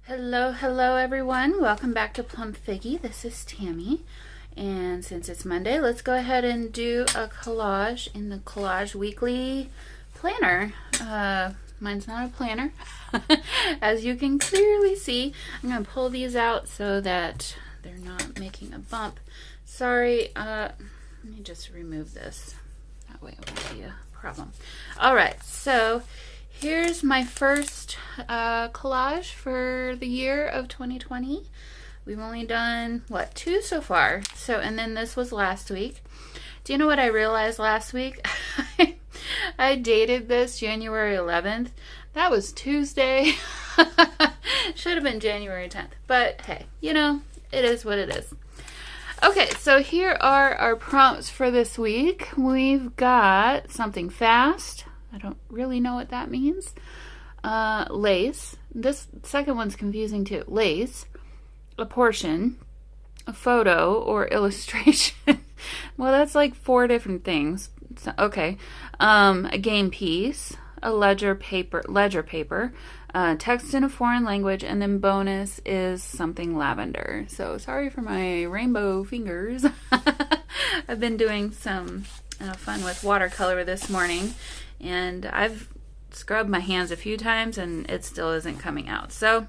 Hello everyone. Welcome back to Plum Figgy. This is Tammy. And since it's Monday, let's go ahead and do a collage in the Collage Weekly Planner. Mine's not a planner. As you can clearly see, I'm going to pull these out so that they're not making a bump. Sorry, let me just remove this. That way it won't be a problem. Alright, so here's my first collage for the year of 2020. We've only done, what, 2 so far. So, and then this was last week. Do you know what I realized last week? I dated this January 11th. That was Tuesday. Should have been January 10th. But hey, you know, it is what it is. Okay, so here are our prompts for this week. We've got something fast. I don't really know what that means. Lace. This second one's confusing too. Lace. A portion. A photo or illustration. Well, that's like 4 different things. So, okay. A game piece. A ledger paper. Text in a foreign language. And then bonus is something lavender. So sorry for my rainbow fingers. I've been doing some fun with watercolor this morning. And I've scrubbed my hands a few times and it still isn't coming out. So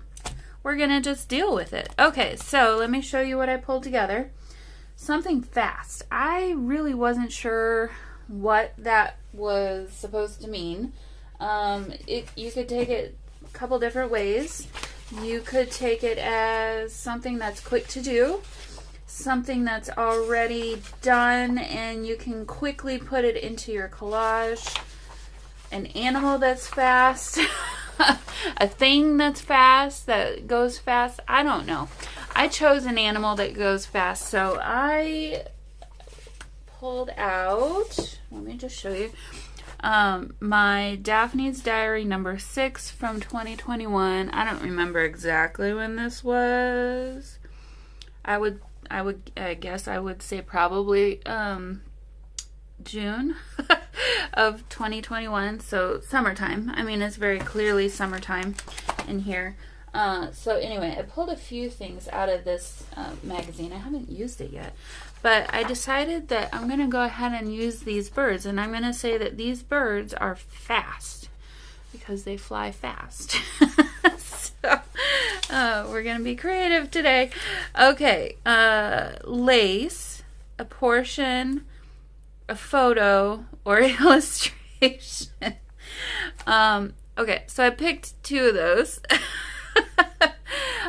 we're going to just deal with it. Okay, so let me show you what I pulled together. Something fast. I really wasn't sure what that was supposed to mean. You could take it a couple different ways. You could take it as something that's quick to do. Something that's already done and you can quickly put it into your collage. An animal that's fast, a thing that's fast, that goes fast. I don't know. I chose an animal that goes fast, so I pulled out, let me just show you, my Daphne's Diary number 6 from 2021. I don't remember exactly when this was. I guess I would say probably June of 2021, so summertime. I mean, it's very clearly summertime in here. So anyway, I pulled a few things out of this magazine. I haven't used it yet, but I decided that I'm going to go ahead and use these birds, and I'm going to say that these birds are fast because they fly fast. So we're going to be creative today. Okay, lace, a portion, a photo, or illustration. Okay, so I picked 2 of those.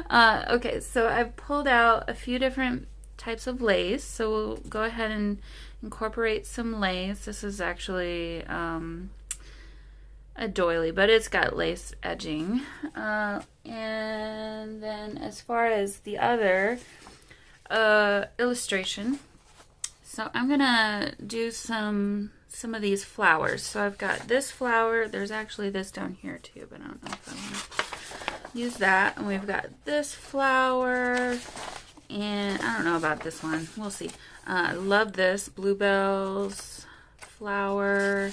Okay, so I've pulled out a few different types of lace. So we'll go ahead and incorporate some lace. This is actually a doily, but it's got lace edging. And then as far as the other illustration, so I'm gonna do some of these flowers. So I've got this flower. There's actually this down here too, but I don't know if I want to use that. And we've got this flower, and I don't know about this one. We'll see. I love this bluebells flower,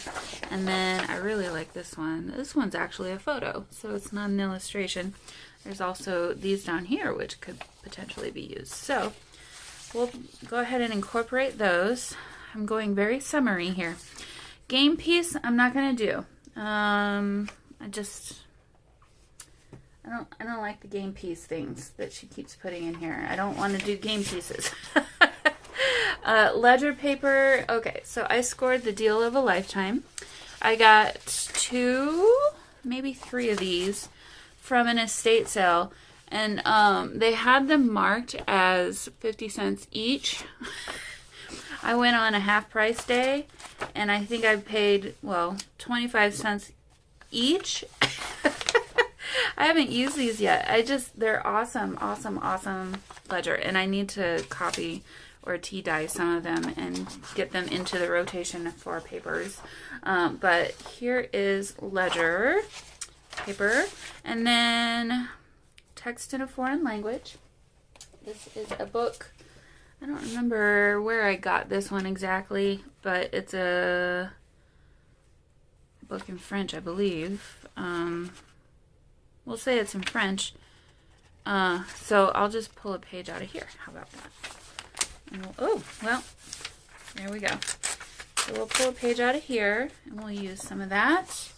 and then I really like this one. This one's actually a photo, so it's not an illustration. There's also these down here, which could potentially be used. So we'll go ahead and incorporate those. I'm going very summery here. Game piece, I'm not going to do. I don't like the game piece things that she keeps putting in here. I don't want to do game pieces. Ledger paper. Okay, so I scored the deal of a lifetime. I got 2, maybe 3 of these from an estate sale. And they had them marked as 50 cents each. I went on a half price day, and I think I paid, well, 25 cents each. I haven't used these yet. They're awesome, awesome, awesome ledger. And I need to copy or tea dye some of them and get them into the rotation for papers. But here is ledger paper. And then text in a foreign language. This is a book. I don't remember where I got this one exactly, but it's a book in French, I believe. We'll say it's in French. So I'll just pull a page out of here. How about that? Oh, well, there we go. So we'll pull a page out of here and we'll use some of that.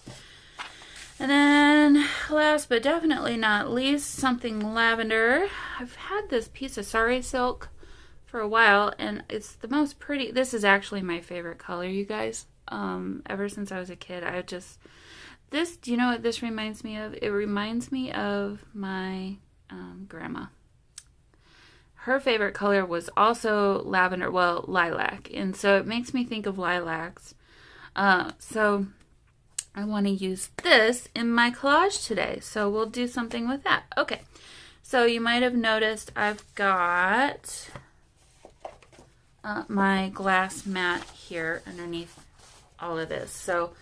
And then last but definitely not least, something lavender. I've had this piece of sari silk for a while and it's the most pretty. This is actually my favorite color, you guys. Ever since I was a kid, do you know what this reminds me of? It reminds me of my grandma. Her favorite color was also lavender, well, lilac. And so it makes me think of lilacs. So I want to use this in my collage today. So we'll do something with that. Okay. So you might have noticed I've got my glass mat here underneath all of this. So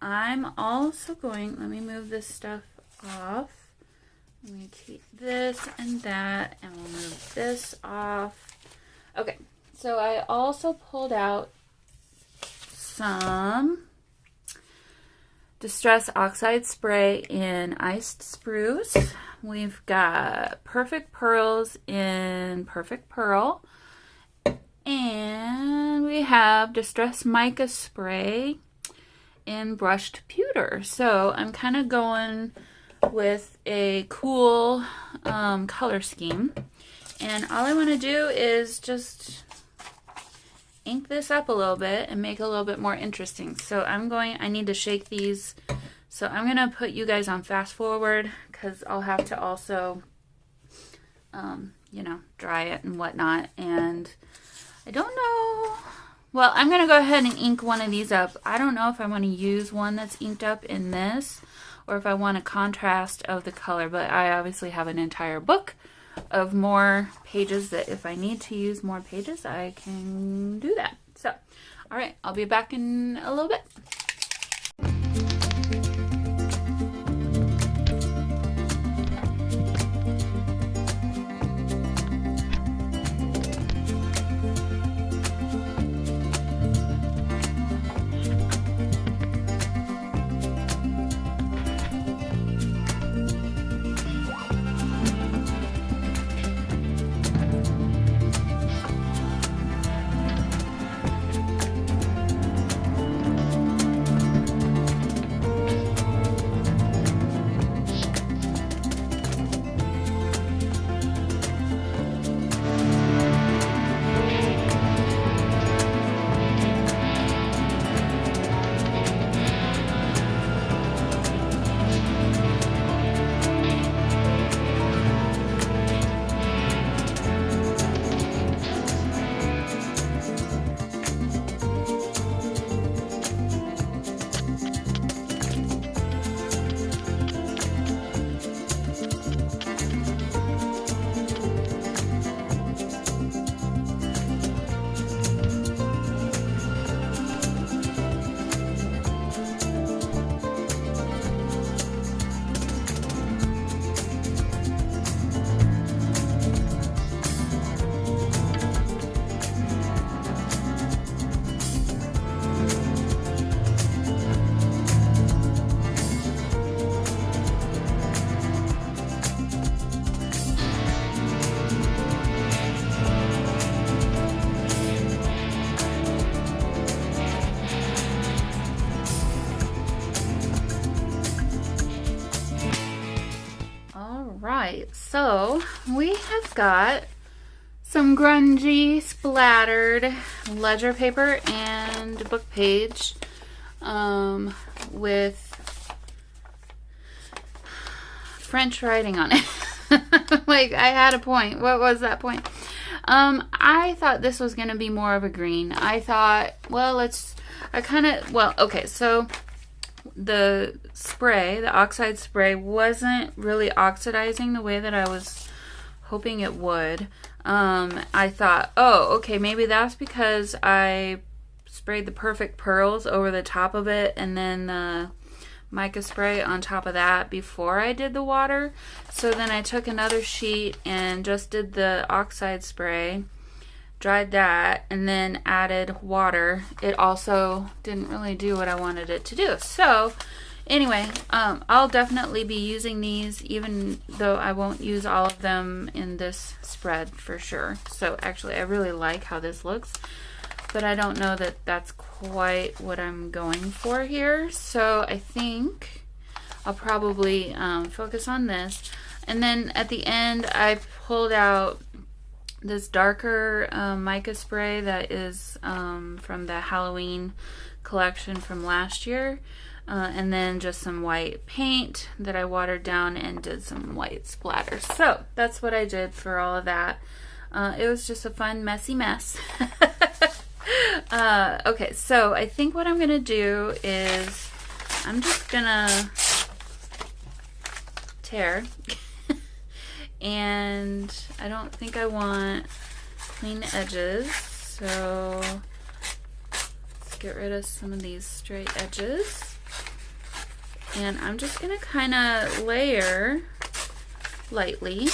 I'm also going, let me move this stuff off. Let me keep this and that, and we'll move this off. Okay, so I also pulled out some Distress Oxide Spray in Iced Spruce. We've got Perfect Pearls in Perfect Pearl. And we have Distress Mica Spray in Brushed Pewter. So I'm kind of going with a cool color scheme, and all I want to do is just ink this up a little bit and make it a little bit more interesting. So I need to shake these, so I'm gonna put you guys on fast forward because I'll have to also you know, dry it and whatnot. And I don't know, well, I'm gonna go ahead and ink one of these up. I don't know if I want to use one that's inked up in this or if I want a contrast of the color, but I obviously have an entire book of more pages that if I need to use more pages, I can do that. So, all right, I'll be back in a little bit. Alright, so we have got some grungy splattered ledger paper and book page with French writing on it. Like, I had a point. What was that point? I thought this was going to be more of a green. I thought, well, okay, so the spray, the oxide spray, wasn't really oxidizing the way that I was hoping it would. I thought, oh, okay, maybe that's because I sprayed the Perfect Pearls over the top of it and then the mica spray on top of that before I did the water. So then I took another sheet and just did the oxide spray, dried that, and then added water. It also didn't really do what I wanted it to do. So Anyway, I'll definitely be using these, even though I won't use all of them in this spread for sure. So actually, I really like how this looks, but I don't know that that's quite what I'm going for here. So I think I'll probably focus on this. And then at the end, I pulled out this darker mica spray that is from the Halloween collection from last year. And then just some white paint that I watered down and did some white splatter. So that's what I did for all of that. It was just a fun, messy mess. Okay, so I think what I'm going to do is I'm just going to tear. And I don't think I want clean edges. So let's get rid of some of these straight edges. And I'm just going to kind of layer lightly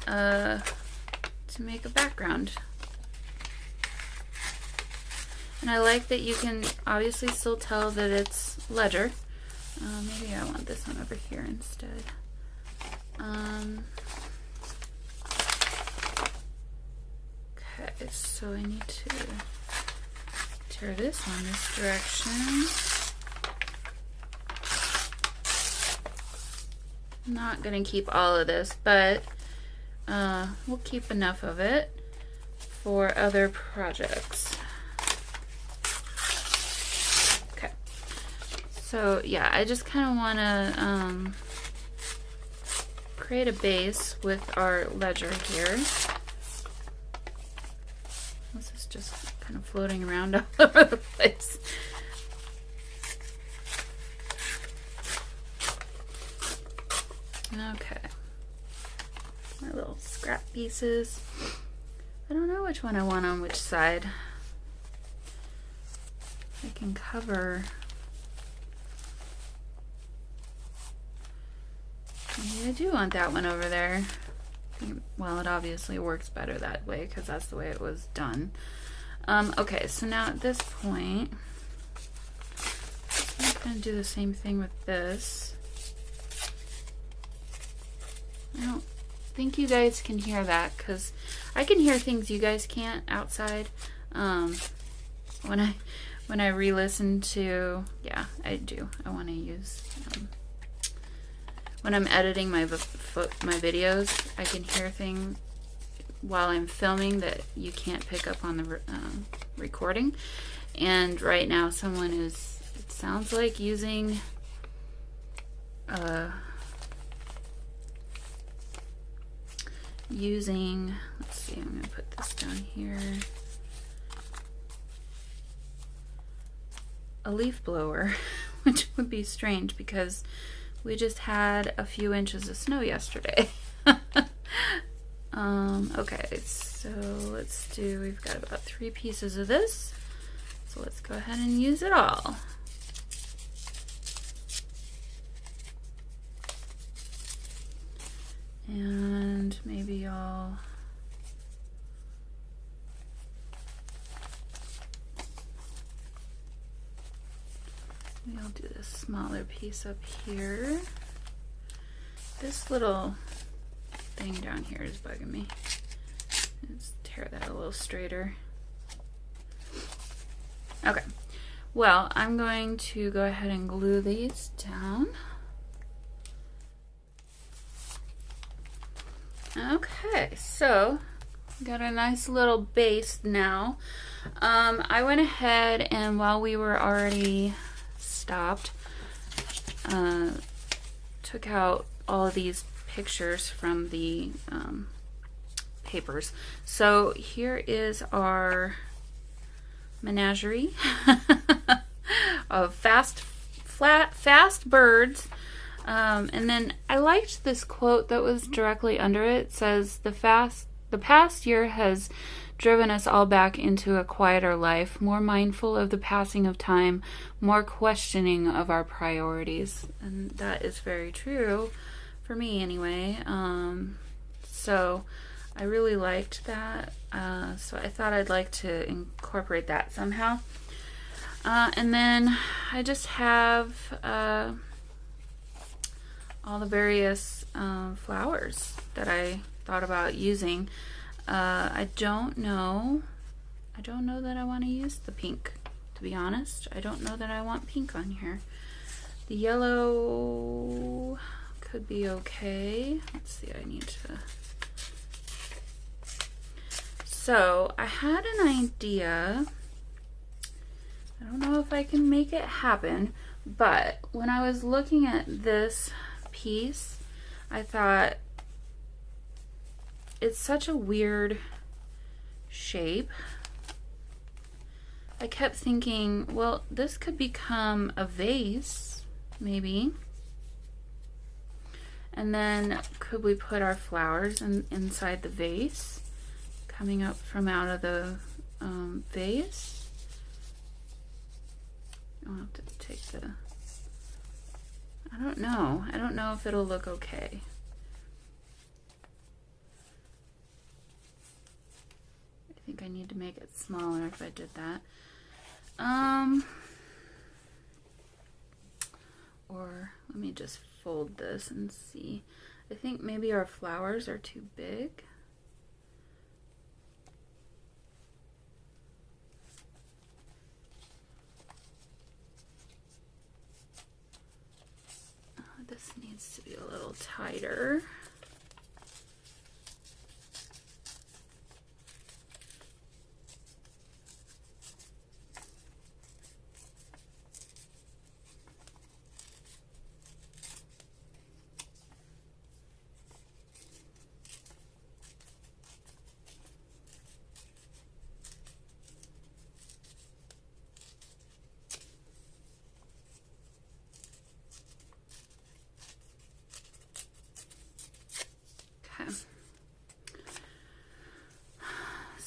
to make a background. And I like that you can obviously still tell that it's ledger. Maybe I want this one over here instead. Okay, so I need to tear this one this direction. I'm not going to keep all of this, but we'll keep enough of it for other projects. Okay. So yeah, I just kind of want to create a base with our ledger here. This is just kind of floating around all over the place. Okay, my little scrap pieces. I don't know which one I want on which side. I can cover. Maybe I do want that one over there. Well, it obviously works better that way because that's the way it was done. Okay, so now at this point, I'm going to do the same thing with this. I don't think you guys can hear that because I can hear things you guys can't outside. When I re-listen to, yeah, I do. I want to use when I'm editing my videos, I can hear things while I'm filming that you can't pick up on the recording. And right now, someone is, it sounds like using let's see, I'm going to put this down here, a leaf blower, which would be strange because we just had a few inches of snow yesterday. Okay, so let's do, we've got about 3 pieces of this, so let's go ahead and use it all. And maybe I'll do this smaller piece up here. This little thing down here is bugging me. Let's tear that a little straighter. Okay, well, I'm going to go ahead and glue these down. Okay, so got a nice little base now. I went ahead and while we were already stopped, took out all of these pictures from the papers. So here is our menagerie of fast birds. And then I liked this quote that was directly under it. It says, the past year has driven us all back into a quieter life, more mindful of the passing of time, more questioning of our priorities. And that is very true for me anyway. So I really liked that. So I thought I'd like to incorporate that somehow. And then I just have all the various flowers that I thought about using. I don't know that I want to use the pink, to be honest. I don't know that I want pink on here. The yellow could be okay. Let's see, I need to... So I had an idea. I don't know if I can make it happen, but when I was looking at this piece, I thought it's such a weird shape. I kept thinking, well, this could become a vase, maybe. And then could we put our flowers inside the vase, coming up from out of the vase? I'll have to take the... I don't know. I don't know if it'll look okay. I think I need to make it smaller if I did that. Or let me just fold this and see. I think maybe our flowers are too big. This needs to be a little tighter.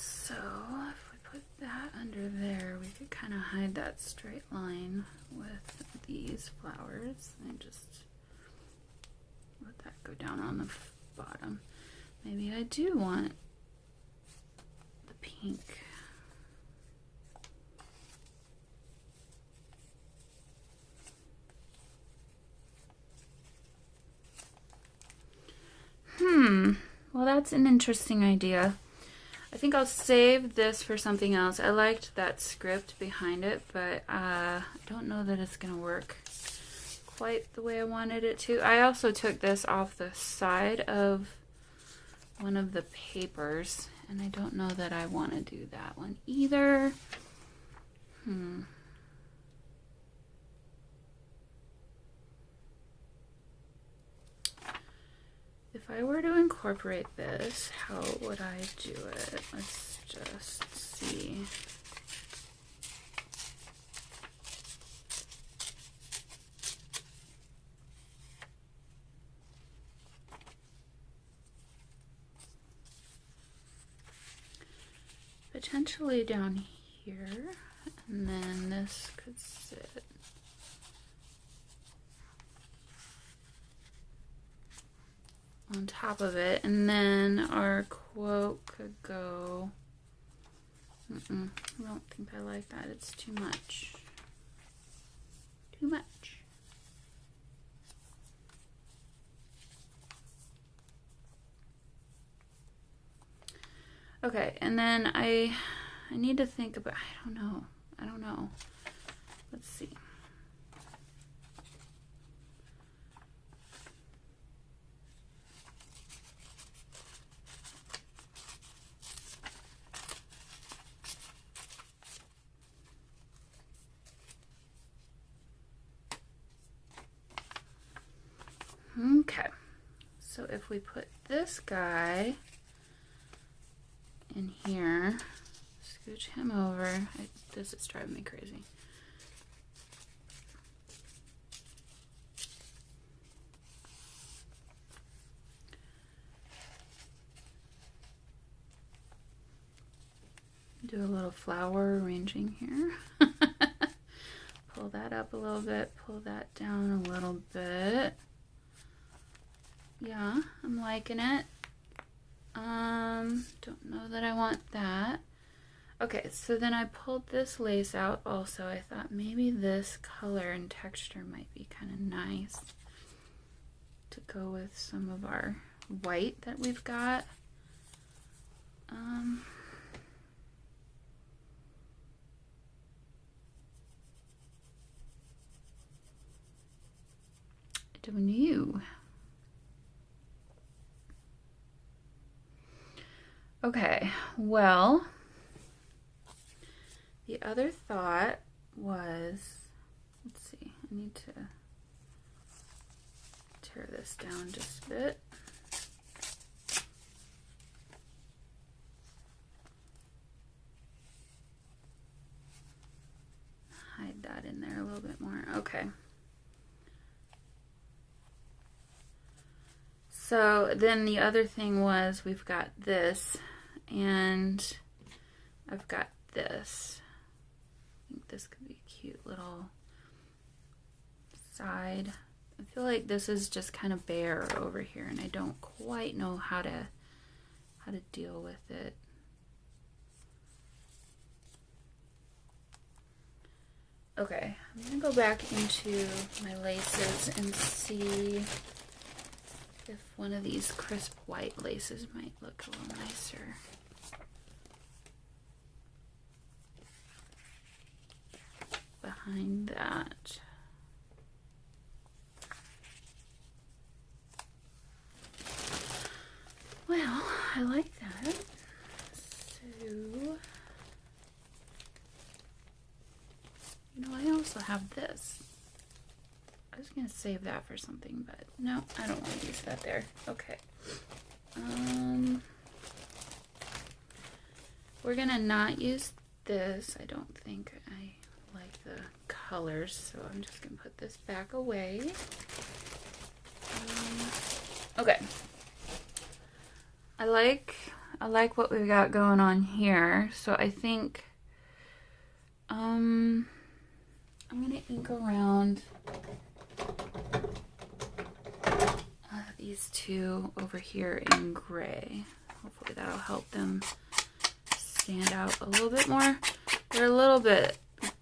So if we put that under there, we could kind of hide that straight line with these flowers and just let that go down on the bottom. Maybe I do want the pink. Well, that's an interesting idea. I think I'll save this for something else. I liked that script behind it, but I don't know that it's going to work quite the way I wanted it to. I also took this off the side of one of the papers, and I don't know that I want to do that one either. If I were to incorporate this, how would I do it? Let's just see. Potentially down here, and then this could sit on top of it, and then our quote could go... I don't think I like that. It's too much. Too much. Okay, and then I need to think about... I don't know. Let's see. Okay, so if we put this guy in here, scooch him over. This is driving me crazy. Do a little flower arranging here. Pull that up a little bit, pull that down a little bit. Yeah, I'm liking it. Don't know that I want that. Okay, so then I pulled this lace out also. I thought maybe this color and texture might be kind of nice to go with some of our white that we've got. I don't know. Okay, well, the other thought was, let's see, I need to tear this down just a bit. Hide that in there a little bit more. Okay. So then the other thing was we've got this and I've got this. I think this could be a cute little side. I feel like this is just kind of bare over here and I don't quite know how to deal with it. Okay, I'm gonna go back into my laces and see if one of these crisp white laces might look a little nicer. Behind that. Well, I like that. So, you know, I also have this. I was gonna save that for something, but no, I don't want to use that there. Okay. We're gonna not use this. I don't think I like the colors, so I'm just gonna put this back away. Okay. I like what we've got going on here, so I think I'm gonna ink around these two over here in gray. Hopefully that'll help them stand out a little bit more. They're a little bit,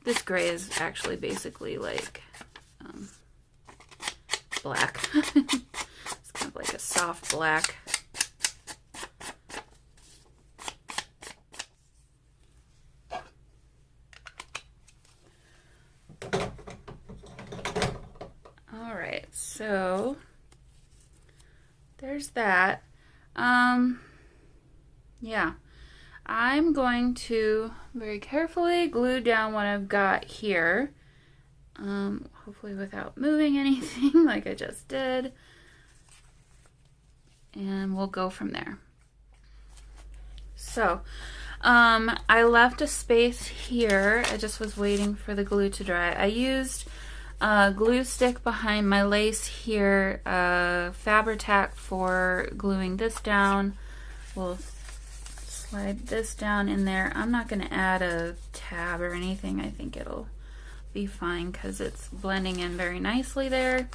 this gray is actually basically like black. It's kind of like a soft black. Alright, so there's that. Yeah, I'm going to very carefully glue down what I've got here, hopefully without moving anything like I just did, and we'll go from there. So I left a space here. I just was waiting for the glue to dry. I used glue stick behind my lace here, Fabri-Tac for gluing this down. We'll slide this down in there. I'm not going to add a tab or anything. I think it'll be fine because it's blending in very nicely there.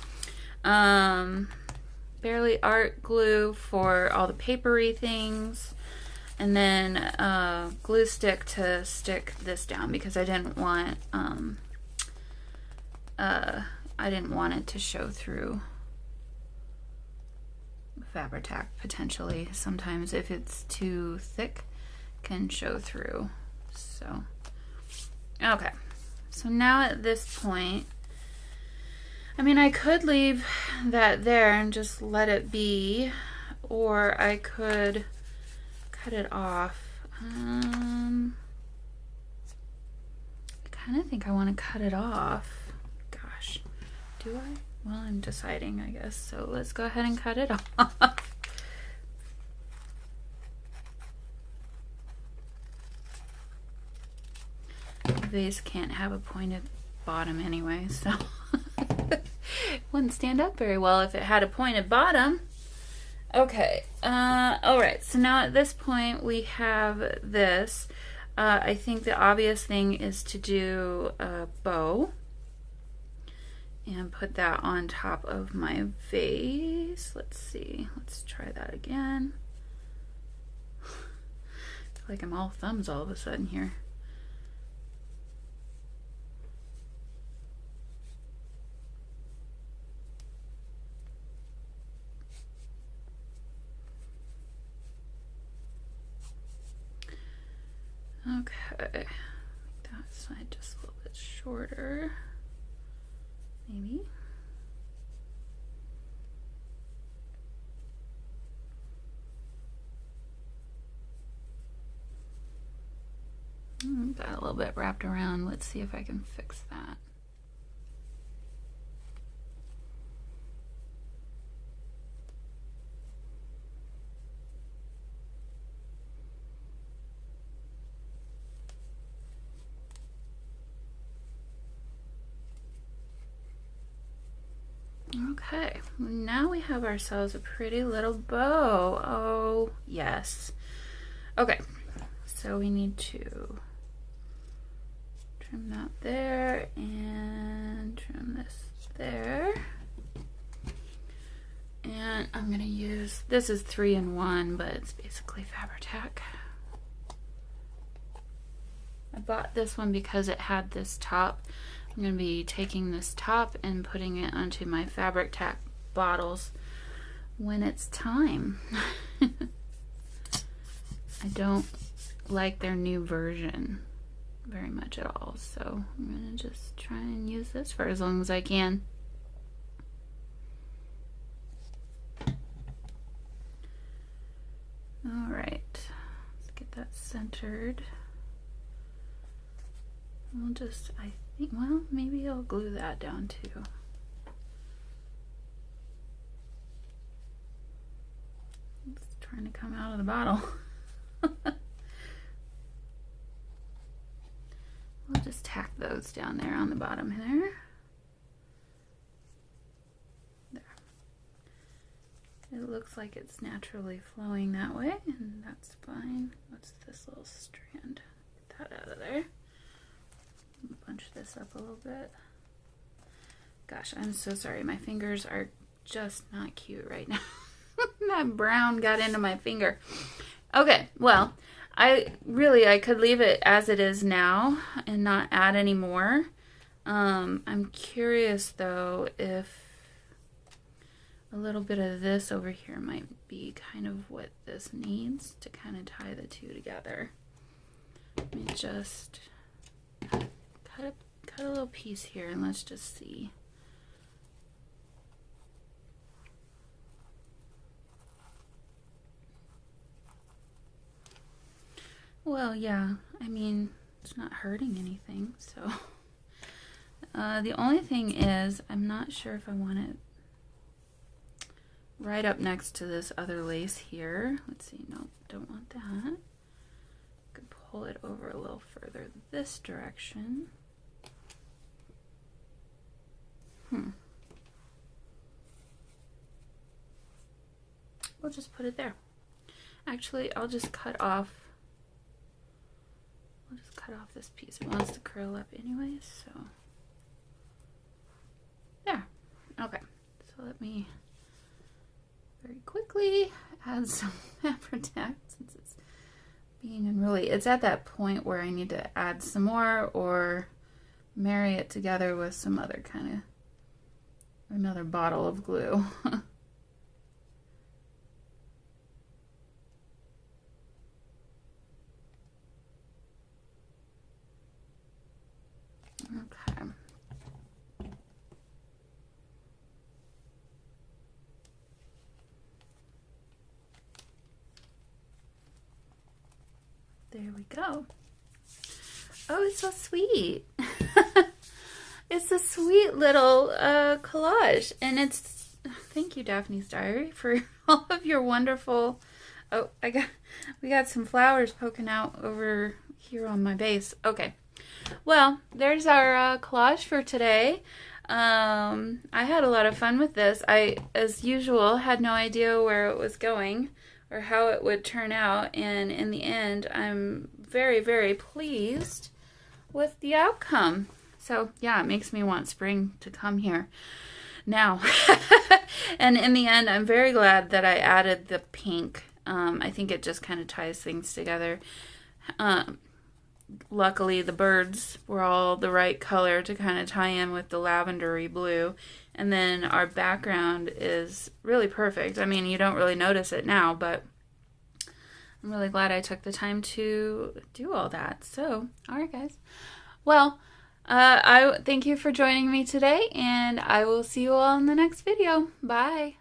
Barely Art glue for all the papery things. And then glue stick to stick this down because I didn't want it to show through Fabri-Tac potentially. Sometimes if it's too thick, can show through. So, okay. So now at this point, I mean, I could leave that there and just let it be, or I could cut it off. I kind of think I want to cut it off. Gosh, do I? Well, I'm deciding, I guess. So let's go ahead and cut it off. The vase can't have a pointed bottom anyway, so it wouldn't stand up very well if it had a pointed bottom. Okay, alright, so now at this point we have this. I think the obvious thing is to do a bow and put that on top of my vase. Let's see, let's try that again. feel like I'm all thumbs all of a sudden here. Okay, make that side just a little bit shorter, maybe. Got a little bit wrapped around. Let's see if I can fix that. Okay, now we have ourselves a pretty little bow. Oh, yes. Okay, so we need to trim that there and trim this there. And I'm gonna use, this is 3-in-1, but it's basically Fabri-Tac. I bought this one because it had this top. I'm going to be taking this top and putting it onto my Fabri-Tac bottles when it's time. I don't like their new version very much at all, so I'm going to just try and use this for as long as I can. Alright, let's get that centered. We'll just, I think, well, maybe I'll glue that down too. It's trying to come out of the bottle. We'll just tack those down there on the bottom there. There. It looks like it's naturally flowing that way, and that's fine. What's this little strand? Get that out of there. Bunch this up a little bit. Gosh, I'm so sorry. My fingers are just not cute right now. That brown got into my finger. Okay, well, I could leave it as it is now and not add any more. I'm curious though if a little bit of this over here might be kind of what this needs to kind of tie the two together. Let me just cut a little piece here and let's just see. Well, yeah, I mean, it's not hurting anything, so. The only thing is, I'm not sure if I want it right up next to this other lace here. Let's see, no, don't want that. Could pull it over a little further this direction. We'll just put it there. Actually, I'll just cut off. I'll just cut off this piece. It wants to curl up anyways, so there. Okay, so let me very quickly add some Fabri-Tac since it's being unruly. It's at that point where I need to add some more or marry it together with some other kind of, another bottle of glue. Okay. There we go. Oh, it's so sweet. It's a sweet little collage, and it's, thank you, Daphne's Diary, for all of your wonderful, oh, we got some flowers poking out over here on my base. Okay, well, there's our collage for today. I had a lot of fun with this. I, as usual, had no idea where it was going or how it would turn out, and in the end, I'm very, very pleased with the outcome. So yeah, it makes me want spring to come here now. And in the end, I'm very glad that I added the pink I think it just kind of ties things together. Luckily, the birds were all the right color to kind of tie in with the lavendery blue. And then our background is really perfect. I mean, you don't really notice it now, but I'm really glad I took the time to do all that. So, all right, guys. Well, I thank you for joining me today, and I will see you all in the next video. Bye.